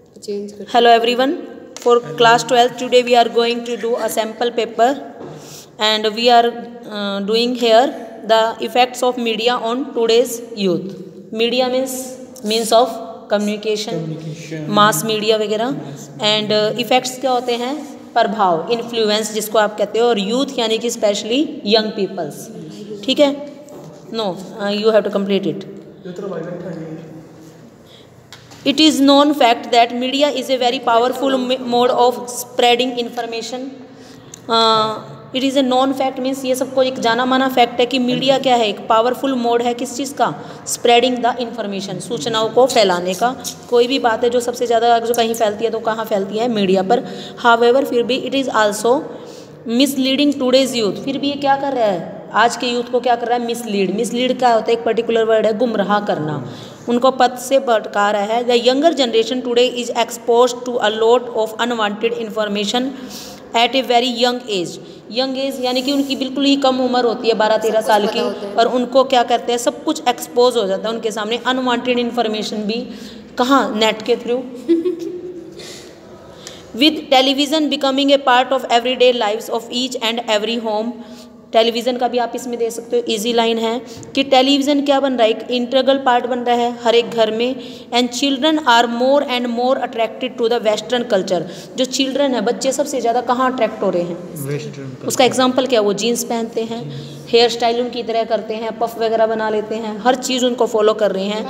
Hello everyone, for class 12 today we are going to do a sample paper and we are doing here the effects of media on today's youth. Media means of communication, mass media वगैरह and effects क्या होते हैं, प्रभाव, influence जिसको आप कहते हो, और youth यानी कि स्पेशली young peoples. ठीक है? No, you have to complete it. It is known fact that media is a very powerful mode of spreading information. It is a known fact means ये सबको एक जाना माना फैक्ट है कि मीडिया क्या है, एक पावरफुल मोड है किस चीज़ का, स्प्रेडिंग द इंफॉर्मेशन, सूचनाओं को फैलाने का. कोई भी बात है जो सबसे ज़्यादा जो कहीं फैलती है तो कहाँ फैलती है, मीडिया पर. हाउएवर फिर भी it is also misleading today's youth. फिर भी ये क्या कर रहा है, आज के यूथ को क्या कर रहा है, मिसलीड क्या होता है, एक पर्टिकुलर वर्ड है, गुमराह करना, उनको पथ से भटका रहा है. The younger generation today is expose to a lot of unwanted information at a very young age. Young age यानी कि उनकी बिल्कुल ही कम उम्र होती है, 12-13 साल की, और उनको क्या करते हैं, सब कुछ एक्सपोज हो जाता है उनके सामने, अनवांटेड इन्फॉर्मेशन भी. कहाँ, नेट के through. With television becoming a part of everyday lives of each and every home. Television का भी आप इसमें दे सकते हो, इजी लाइन है कि टेलीविज़न क्या बन रहा है, एक इंटीग्रल पार्ट बन रहा है हर एक घर में. And children are more and more attracted to the western culture. जो चिल्ड्रन है, बच्चे सबसे ज़्यादा कहाँ अट्रैक्ट हो रहे हैं, वेस्टर्न. उसका एग्जांपल क्या, वो जीन्स पहनते हैं, हेयर स्टाइल उनकी तरह करते हैं, पफ वगैरह बना लेते हैं, हर चीज़ उनको फॉलो कर रहे हैं,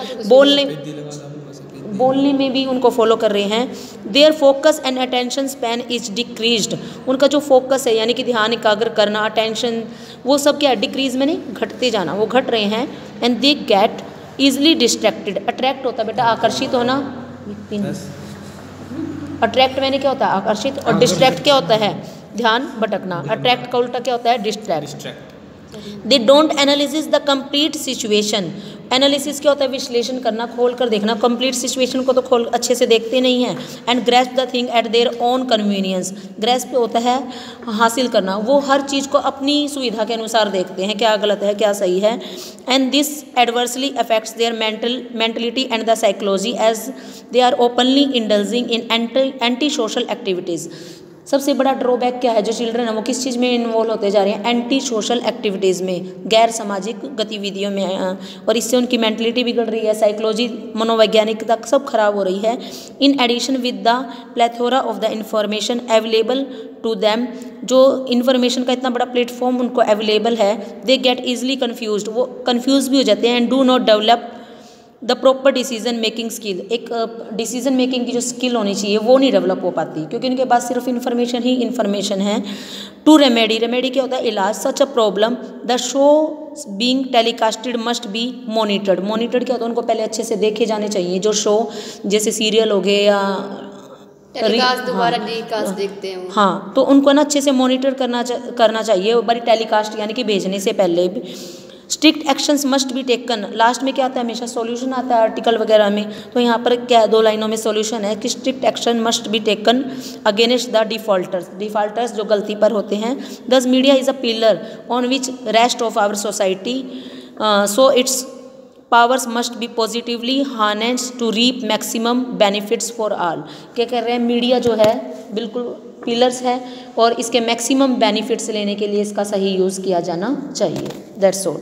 बोलने में भी उनको फॉलो कर रहे हैं. Their focus and attention span is decreased. उनका जो फोकस है यानी कि ध्यान एकाग्र करना, अटेंशन, वो सब क्या है, डिक्रीज में नहीं, घटते जाना, वो घट रहे हैं. And they get easily distracted. Attract होता है बेटा, आकर्षित होना. अट्रैक्ट मैंने क्या होता है, आकर्षित, और डिस्ट्रैक्ट क्या होता है, ध्यान भटकना. अट्रैक्ट का उल्टा क्या होता है, distract. They don't analysis the complete situation. Analysis क्या होता है, विश्लेषण करना, खोल कर देखना. कंप्लीट सिचुएशन को तो खोल अच्छे से देखते नहीं हैं. And grasp the thing at their own convenience. Grasp होता है हासिल करना, वो हर चीज़ को अपनी सुविधा के अनुसार देखते हैं, क्या गलत है क्या सही है. And this adversely affects their mentality and the psychology as they are openly indulging in anti social activities. सबसे बड़ा ड्रॉबैक क्या है, जो चिल्ड्रन है वो किस चीज़ में इन्वॉल्व होते जा रहे हैं, एंटी सोशल एक्टिविटीज़ में, गैर सामाजिक गतिविधियों में, और इससे उनकी मेंटलिटी बिगड़ रही है, साइकोलॉजी, मनोवैज्ञानिक तक सब खराब हो रही है. In addition with the plethora of the information available to them. जो इन्फॉर्मेशन का इतना बड़ा प्लेटफॉर्म उनको अवेलेबल है, दे गेट ईजिली कन्फ्यूज. वो कन्फ्यूज भी हो जाते हैं. And do not develop the proper decision making skill. एक डिसीजन मेकिंग की जो स्किल होनी चाहिए वो नहीं डेवलप हो पाती, क्योंकि उनके पास सिर्फ इन्फॉर्मेशन ही इन्फॉर्मेशन है. टू रेमेडी क्या होता है, इलाज. Such a problem the show being telecasted must be monitored. Monitored क्या होता है, उनको पहले अच्छे से देखे जाने चाहिए जो शो, जैसे सीरियल हो गए या दोबारा टेलीकास्ट देखते हैं वो. हाँ, तो उनको ना अच्छे से मॉनिटर करना चाहिए बड़ी टेलीकास्ट यानी कि भेजने से पहले भी. Strict actions must be taken. Last में क्या आता है, हमेशा सॉल्यूशन आता है आर्टिकल वगैरह में, तो यहाँ पर क्या 2 लाइनों में सॉल्यूशन है कि strict action must be taken against the defaulters जो गलती पर होते हैं. This media is a pillar on which rest of our society, so its powers must be positively harnessed to reap maximum benefits for all. क्या कह रहे हैं, media जो है बिल्कुल पिलर्स है और इसके मैक्सिमम बेनिफिट्स लेने के लिए इसका सही यूज़ किया जाना चाहिए. That's all.